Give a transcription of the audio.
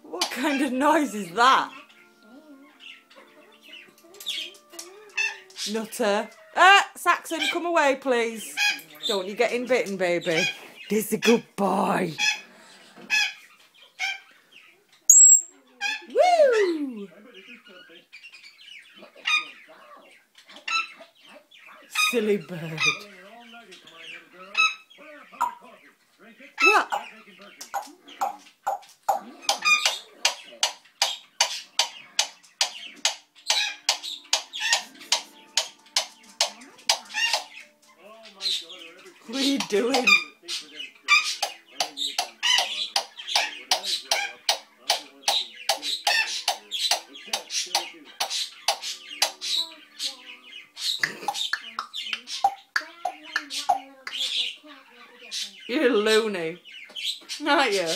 What kind of noise is that? Nutter. Saxon, come away, please. Don't you get bitten, baby. This is a good boy. Woo! Silly bird. What? What are you doing? You're loony, aren't you?